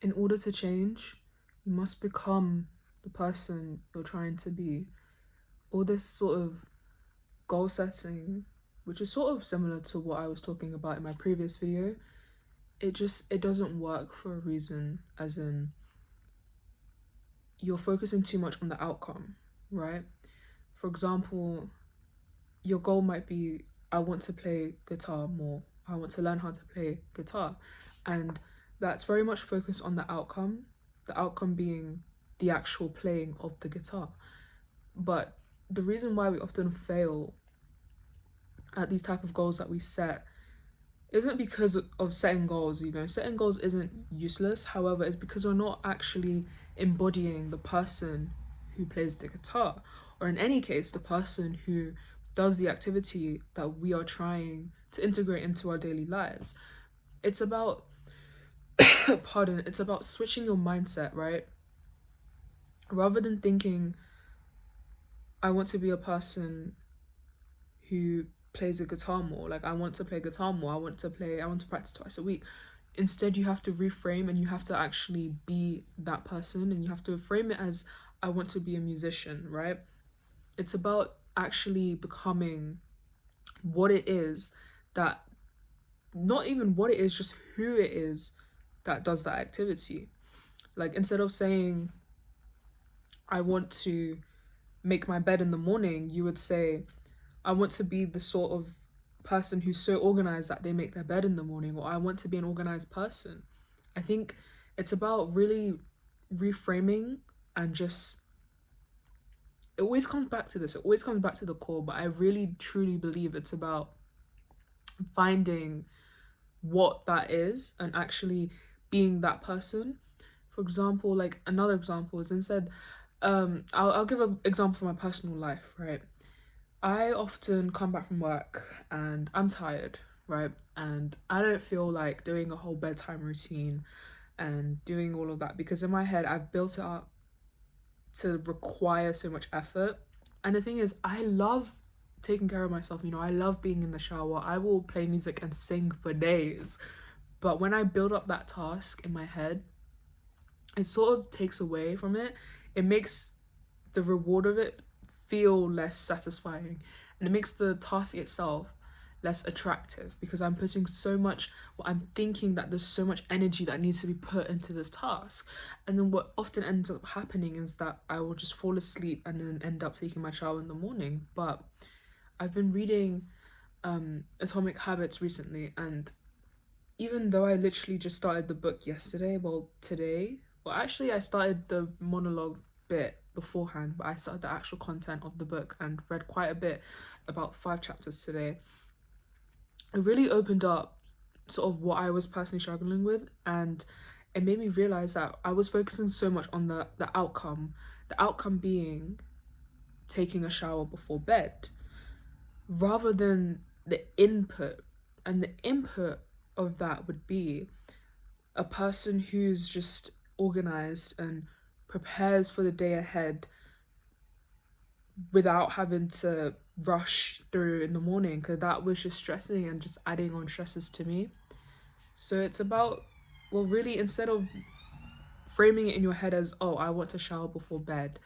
in order to change, you must become the person you're trying to be. All this sort of goal setting, which is sort of similar to what I was talking about in my previous video, it doesn't work for a reason, as in you're focusing too much on the outcome, right? For example, your goal might be, I want to play guitar more. I want to learn how to play guitar. And that's very much focused on the outcome being the actual playing of the guitar. But the reason why we often fail at these type of goals that we set isn't because of setting goals. Setting goals isn't useless. However, it's because we're not actually embodying the person who plays the guitar, or in any case, the person who does the activity that we are trying to integrate into our daily lives. It's about, pardon, it's about switching your mindset, right? Rather than thinking, I want to be a person who plays the guitar more. Like, I want to play guitar more. I want to practice twice a week. Instead, you have to reframe, and you have to actually be that person, and you have to frame it as, I want to be a musician, right? It's about actually becoming what it is that, not even what it is, just who it is that does that activity. Like, instead of saying, I want to make my bed in the morning, you would say, I want to be the sort of person who's so organized that they make their bed in the morning, or I want to be an organized person. I think it's about really reframing, and just, it always comes back to this, it always comes back to the core, but I really truly believe it's about finding what that is and actually being that person. For example, like another example is, instead, I'll give an example from my personal life, right? I often come back from work and I'm tired, right? And I don't feel like doing a whole bedtime routine and doing all of that, because in my head I've built it up to require so much effort. And the thing is, I love taking care of myself, I love being in the shower. I will play music and sing for days. But when I build up that task in my head, it sort of takes away from it. It makes the reward of it feel less satisfying, and it makes the task itself less attractive, because I'm putting so much, well, I'm thinking that there's so much energy that needs to be put into this task. And then what often ends up happening is that I will just fall asleep and then end up taking my shower in the morning. But I've been reading Atomic Habits recently, and even though I literally just started the book yesterday, well, today, well, actually, I started the monologue bit beforehand, but I started the actual content of the book and read quite a bit, about 5 chapters today. It really opened up sort of what I was personally struggling with, and it made me realize that I was focusing so much on the outcome being taking a shower before bed, rather than the input. And the input of that would be a person who's just organized and prepares for the day ahead without having to rush through in the morning, because that was just stressing and just adding on stresses to me. So it's about, well, really, instead of framing it in your head as, oh, I want to shower before bed,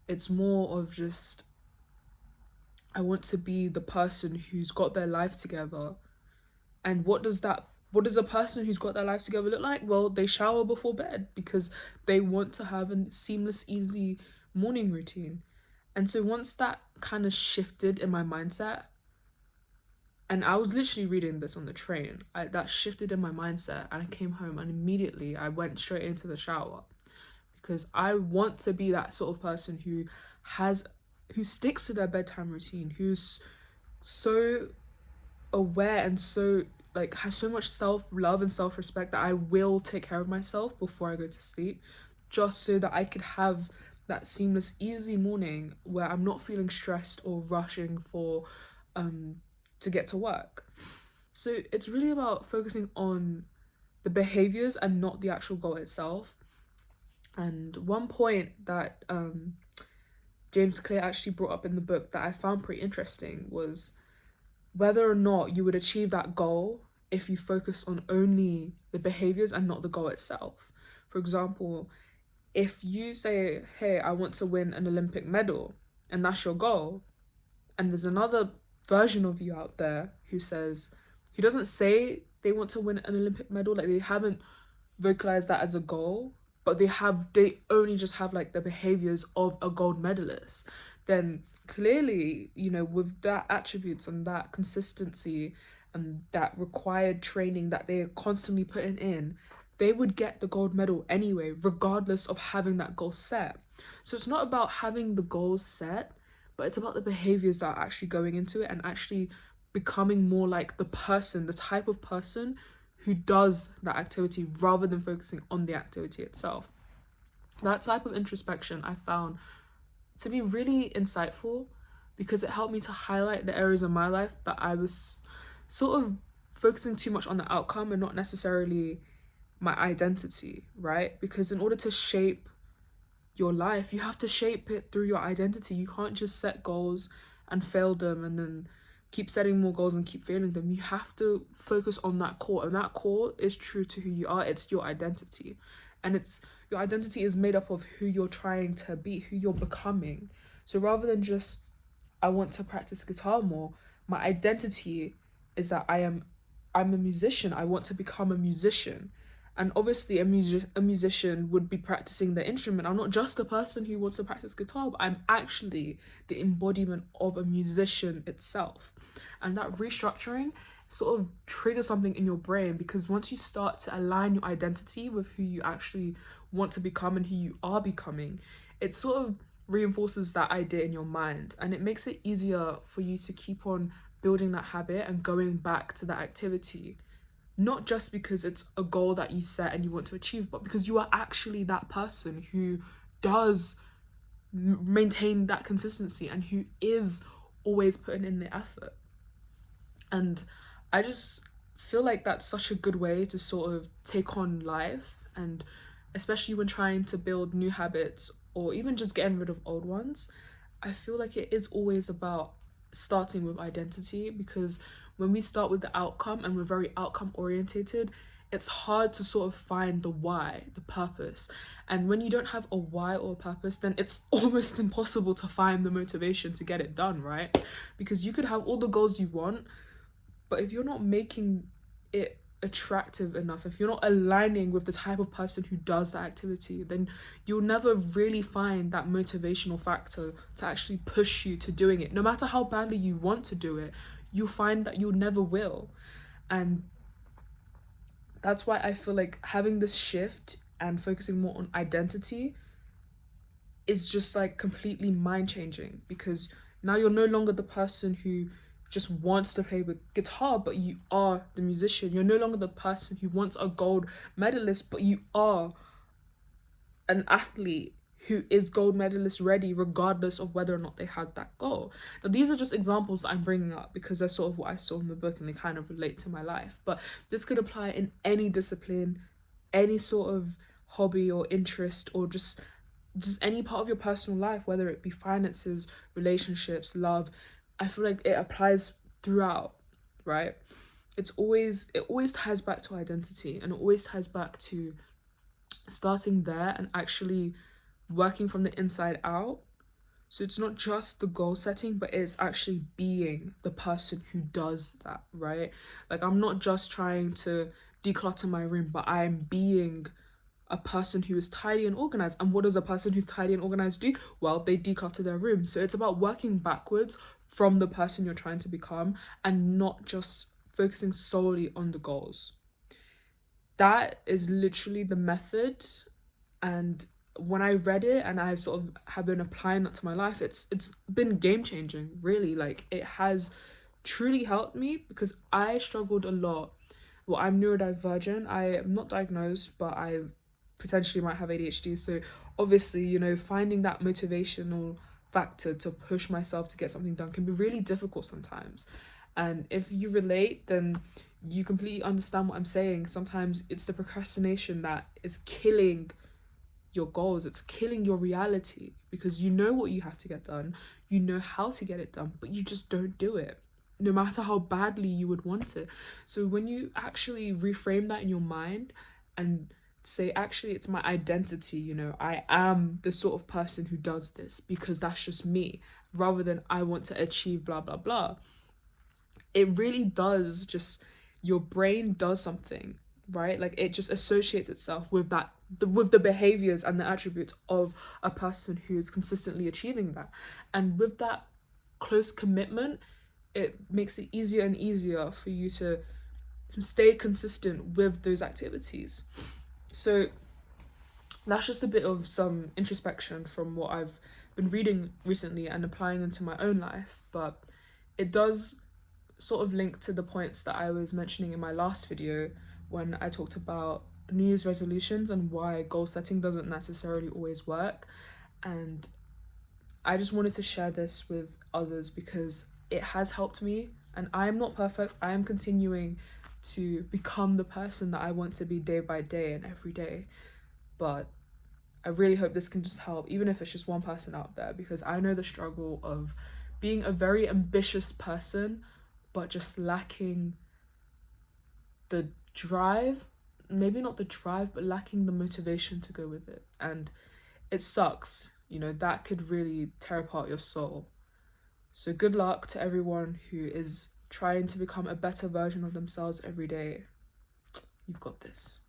it's more of just, I want to be the person who's got their life together. And what does a person who's got their life together look like? Well, they shower before bed because they want to have a seamless, easy morning routine. And so once that kind of shifted in my mindset, and I was literally reading this on the train, that shifted in my mindset, and I came home and immediately I went straight into the shower, because I want to be that sort of person who sticks to their bedtime routine, who's so aware and so, like, has so much self-love and self-respect that I will take care of myself before I go to sleep, just so that I could have that seamless, easy morning where I'm not feeling stressed or rushing for to get to work. So it's really about focusing on the behaviors and not the actual goal itself. And one point that James Clear actually brought up in the book that I found pretty interesting was whether or not you would achieve that goal if you focus on only the behaviors and not the goal itself. For example, if you say, hey, I want to win an Olympic medal, and that's your goal, and there's another version of you out there who doesn't say they want to win an Olympic medal, like they haven't vocalized that as a goal, but they only just have like the behaviors of a gold medalist, then clearly, with that attributes and that consistency and that required training that they're constantly putting in, they would get the gold medal anyway, regardless of having that goal set. So it's not about having the goals set, but it's about the behaviors that are actually going into it and actually becoming more like the type of person who does that activity rather than focusing on the activity itself. That type of introspection I found to be really insightful because it helped me to highlight the areas of my life that I was sort of focusing too much on the outcome and not necessarily my identity, right? Because in order to shape your life, you have to shape it through your identity. You can't just set goals and fail them and then keep setting more goals and keep failing them. You have to focus on that core, and that core is true to who you are. It's your identity, and it's your identity is made up of who you're trying to be, who you're becoming. So rather than just I want to practice guitar more, my identity is that I'm a musician. I want to become a musician. And obviously, a musician would be practicing the instrument. I'm not just a person who wants to practice guitar, but I'm actually the embodiment of a musician itself. And that restructuring sort of triggers something in your brain, because once you start to align your identity with who you actually want to become and who you are becoming, it sort of reinforces that idea in your mind, and it makes it easier for you to keep on building that habit and going back to that activity, not just because it's a goal that you set and you want to achieve, but because you are actually that person who does maintain that consistency and who is always putting in the effort. And I just feel like that's such a good way to sort of take on life, and especially when trying to build new habits or even just getting rid of old ones. I feel like it is always about starting with identity, because when we start with the outcome and we're very outcome orientated, it's hard to sort of find the why, the purpose. And when you don't have a why or a purpose, then it's almost impossible to find the motivation to get it done, right? Because you could have all the goals you want, but if you're not making it attractive enough, if you're not aligning with the type of person who does that activity, then you'll never really find that motivational factor to actually push you to doing it. No matter how badly you want to do it, you'll find that you never will. And that's why I feel like having this shift and focusing more on identity is just like completely mind changing, because now you're no longer the person who just wants to play with guitar, but you are the musician. You're no longer the person who wants a gold medalist, but you are an athlete who is gold medalist ready, regardless of whether or not they had that goal. Now, these are just examples that I'm bringing up because that's sort of what I saw in the book and they kind of relate to my life. But this could apply in any discipline, any sort of hobby or interest, or just any part of your personal life, whether it be finances, relationships, love. I feel like it applies throughout, right? It always ties back to identity, and it always ties back to starting there and actually working from the inside out. So it's not just the goal setting, but it's actually being the person who does that, right? Like, I'm not just trying to declutter my room, but I am being a person who is tidy and organized. And what does a person who's tidy and organized do? Well, they declutter their room. So it's about working backwards from the person you're trying to become and not just focusing solely on the goals. That is literally the method. And when I read it and I sort of have been applying that to my life, it's been game changing, really. Like, it has truly helped me because I struggled a lot. Well, I'm neurodivergent. I am not diagnosed, but I potentially might have ADHD. So obviously, finding that motivational factor to push myself to get something done can be really difficult sometimes. And if you relate, then you completely understand what I'm saying. Sometimes it's the procrastination that is killing your goals, it's killing your reality, because you know what you have to get done, you know how to get it done, but you just don't do it, no matter how badly you would want it. So when you actually reframe that in your mind and say, actually, it's my identity, you know, I am the sort of person who does this because that's just me, rather than I want to achieve blah, blah, blah. It really does just, your brain does something, right? Like it just associates itself with that, with the behaviors and the attributes of a person who is consistently achieving that. And with that close commitment, it makes it easier and easier for you to stay consistent with those activities. So that's just a bit of some introspection from what I've been reading recently and applying into my own life. But it does sort of link to the points that I was mentioning in my last video when I talked about New Year's resolutions and why goal setting doesn't necessarily always work. And I just wanted to share this with others because it has helped me, and I am not perfect. I am continuing to become the person that I want to be day by day and every day. But I really hope this can just help, even if it's just one person out there, because I know the struggle of being a very ambitious person, but just lacking the drive, maybe not the drive, but lacking the motivation to go with it. And it sucks, you know, that could really tear apart your soul. So good luck to everyone who is trying to become a better version of themselves every day. You've got this.